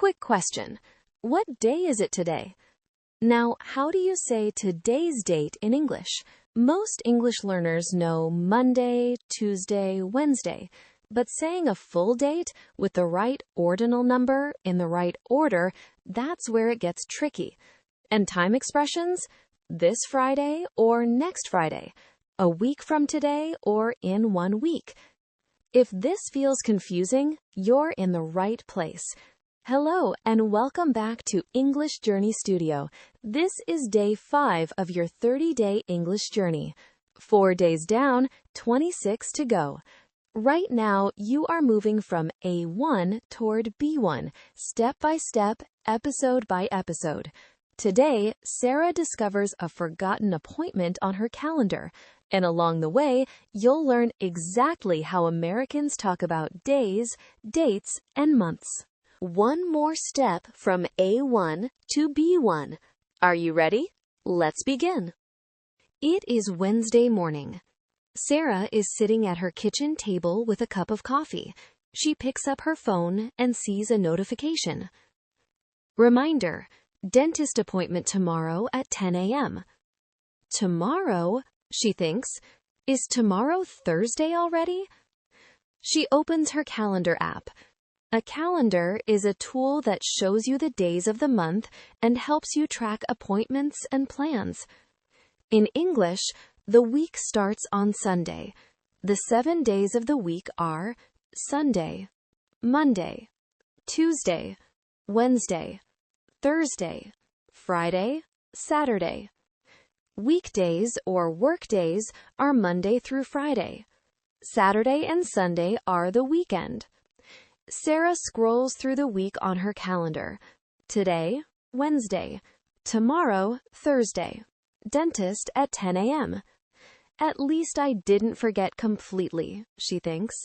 Quick question. What day is it today? Now, how do you say today's date in English? Most English learners know Monday, Tuesday, Wednesday, but saying a full date with the right ordinal number in the right order, that's where it gets tricky. And time expressions? This Friday or next Friday? A week from today or in 1 week? If this feels confusing, you're in the right place. Hello and welcome back to English Journey Studio. This is day 5 of your 30-day English journey. 4 days down, 26 to go. Right now, you are moving from A1 toward B1, step by step, episode by episode. Today, Sarah discovers a forgotten appointment on her calendar, and along the way, you'll learn exactly how Americans talk about days, dates, and months. One more step from A1 to B1. Are you ready? Let's begin. It is Wednesday morning. Sarah is sitting at her kitchen table with a cup of coffee. She picks up her phone and sees a notification. Reminder, dentist appointment tomorrow at 10 a.m. Tomorrow, she thinks. Is tomorrow Thursday already? She opens her calendar app. A calendar is a tool that shows you the days of the month and helps you track appointments and plans. In English, the week starts on Sunday. The 7 days of the week are Sunday, Monday, Tuesday, Wednesday, Thursday, Friday, Saturday. Weekdays or workdays are Monday through Friday. Saturday and Sunday are the weekend. Sarah scrolls through the week on her calendar. Today, Wednesday. Tomorrow, Thursday. Dentist at 10 a.m. At least I didn't forget completely, she thinks.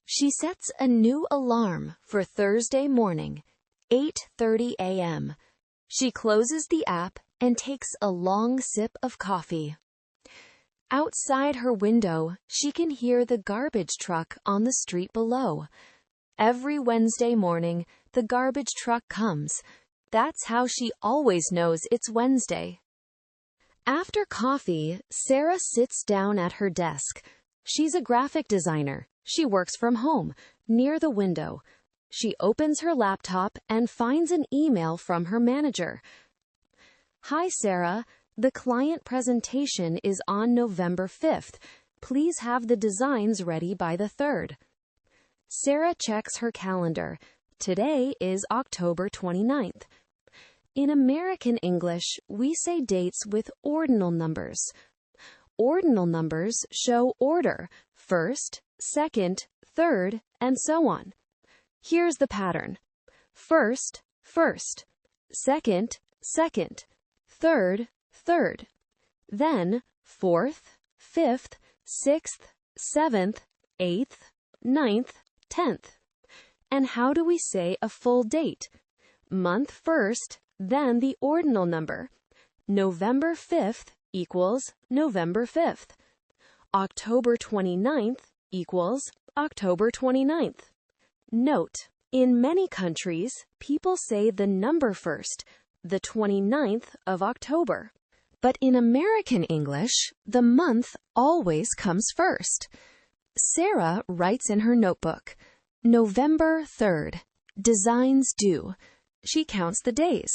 She sets a new alarm for Thursday morning, 8:30 a.m. She closes the app and takes a long sip of coffee. Outside her window, she can hear the garbage truck on the street below. Every Wednesday morning, the garbage truck comes. That's how she always knows it's Wednesday. After coffee, Sarah sits down at her desk. She's a graphic designer. She works from home, near the window. She opens her laptop and finds an email from her manager. Hi, Sarah. The client presentation is on November 5th. Please have the designs ready by the 3rd. Sarah checks her calendar. Today is October 29th. In American English, we say dates with ordinal numbers. Ordinal numbers show order, first, second, third, and so on. Here's the pattern. First, first. Second, second. Third, third. Then, fourth, fifth, sixth, seventh, eighth, ninth, 10th. And how do we say a full date? Month first, then the ordinal number. November 5th equals November 5th. October 29th equals October 29th. Note, in many countries, people say the number first, the 29th of October. But in American English, the month always comes first. Sarah writes in her notebook, November 3rd, designs due. She counts the days.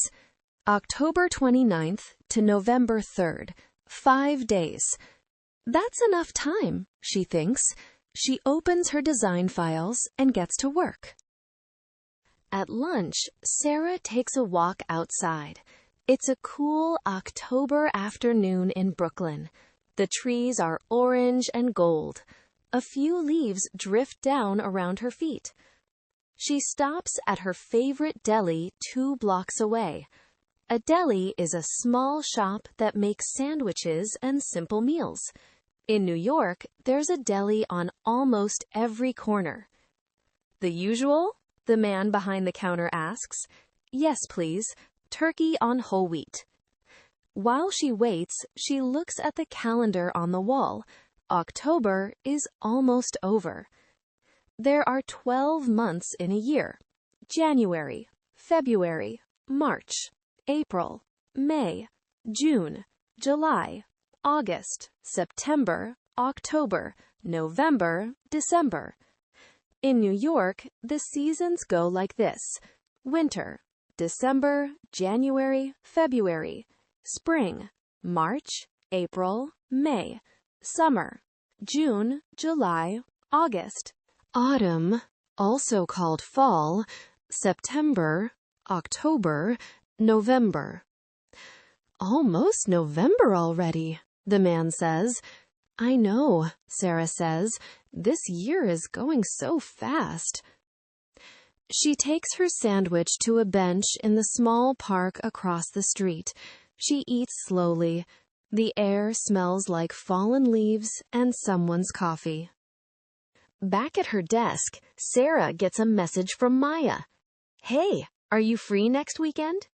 October 29th to November 3rd, 5 days. That's enough time, she thinks. She opens her design files and gets to work. At lunch, Sarah takes a walk outside. It's a cool October afternoon in Brooklyn. The trees are orange and gold. A few leaves drift down around her feet. She stops at her favorite deli 2 blocks away. A deli is a small shop that makes sandwiches and simple meals. In New York, there's a deli on almost every corner. The usual? The man behind the counter asks. Yes, please. Turkey on whole wheat. While she waits, she looks at the calendar on the wall. October is almost over. There are 12 months in a year. January, February, March, April, May, June, July, August, September, October, November, December. In New York, the seasons go like this: winter, December, January, February; spring, March, April, May; summer, June, July, August; autumn, also called fall, September, October, November. Almost November already, the man says. I know, Sarah says. This year is going so fast. She takes her sandwich to a bench in the small park across the street. She eats slowly. The air smells like fallen leaves and someone's coffee. Back at her desk, Sarah gets a message from Maya. Hey, are you free next weekend?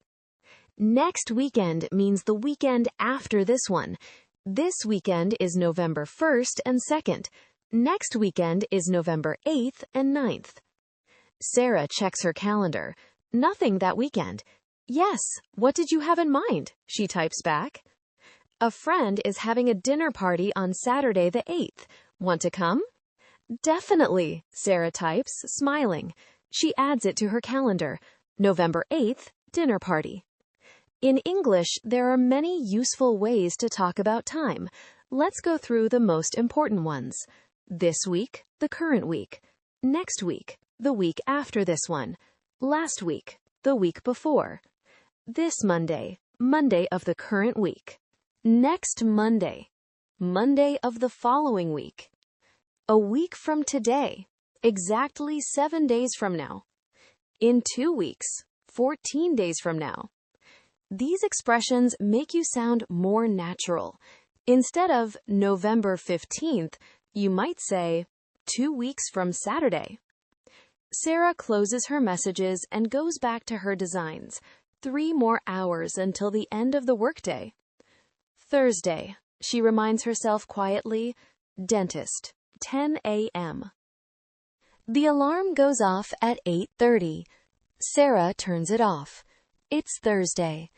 Next weekend means the weekend after this one. This weekend is November 1st and 2nd. Next weekend is November 8th and 9th. Sarah checks her calendar. Nothing that weekend. Yes, what did you have in mind? She types back. A friend is having a dinner party on Saturday the 8th. Want to come? Definitely, Sarah types, smiling. She adds it to her calendar. November 8th, dinner party. In English, there are many useful ways to talk about time. Let's go through the most important ones. This week, the current week. Next week, the week after this one. Last week, the week before. This Monday, Monday of the current week. Next Monday, Monday of the following week. A week from today, exactly 7 days from now. In 2 weeks, 14 days from now. These expressions make you sound more natural. Instead of November 15th, you might say 2 weeks from Saturday. Sarah closes her messages and goes back to her designs. 3 more hours until the end of the workday. Thursday, she reminds herself quietly, dentist, 10 a.m. The alarm goes off at 8:30. Sarah turns it off. It's Thursday.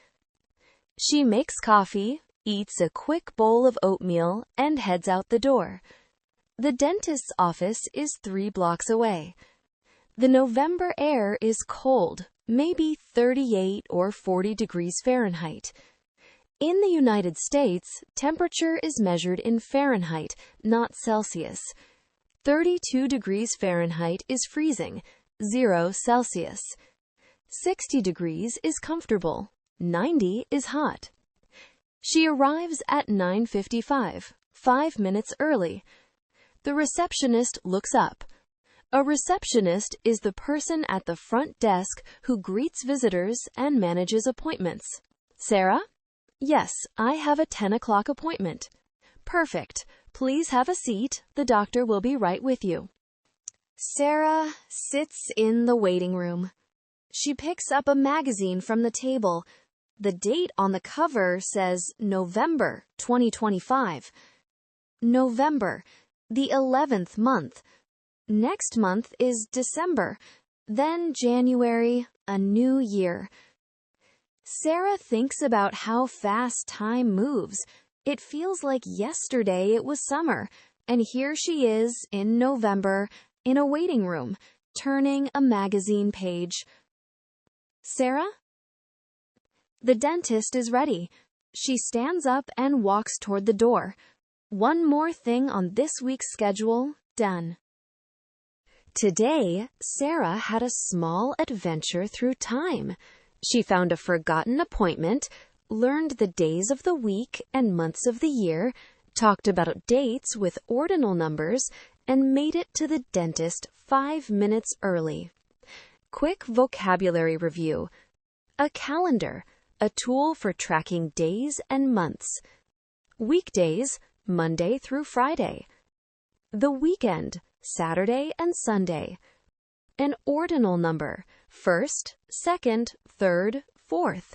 She makes coffee, eats a quick bowl of oatmeal, and heads out the door. The dentist's office is 3 blocks away. The November air is cold, maybe 38 or 40 degrees Fahrenheit. In the United States, temperature is measured in Fahrenheit, not Celsius. 32 degrees Fahrenheit is freezing, 0 Celsius. 60 degrees is comfortable, 90 is hot. She arrives at 9:55, 5 minutes early. The receptionist looks up. A receptionist is the person at the front desk who greets visitors and manages appointments. Sarah? Yes, I have a 10 o'clock appointment. Perfect. Please have a seat. The doctor will be right with you. Sarah sits in the waiting room. She picks up a magazine from the table. The date on the cover says November 2025. November, the 11th month. Next month is December, then January, a new year. Sarah thinks about how fast time moves. It feels like yesterday it was summer, and here she is in November in a waiting room, turning a magazine page. Sarah? The dentist is ready. She stands up and walks toward the door. One more thing on this week's schedule, done. Today, Sarah had a small adventure through time. She found a forgotten appointment, learned the days of the week and months of the year, talked about dates with ordinal numbers, and made it to the dentist 5 minutes early. Quick vocabulary review. A calendar, a tool for tracking days and months. Weekdays, Monday through Friday. The weekend, Saturday and Sunday. An ordinal number, 1st, 2nd, 3rd, 4th.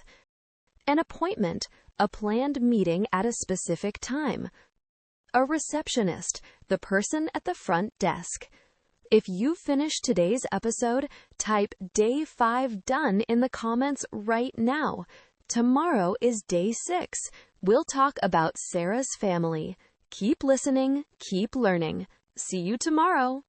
An appointment, a planned meeting at a specific time. A receptionist, the person at the front desk. If you finish today's episode, type day 5 done in the comments right now. Tomorrow is day 6. We'll talk about Sarah's family. Keep listening, keep learning. See you tomorrow.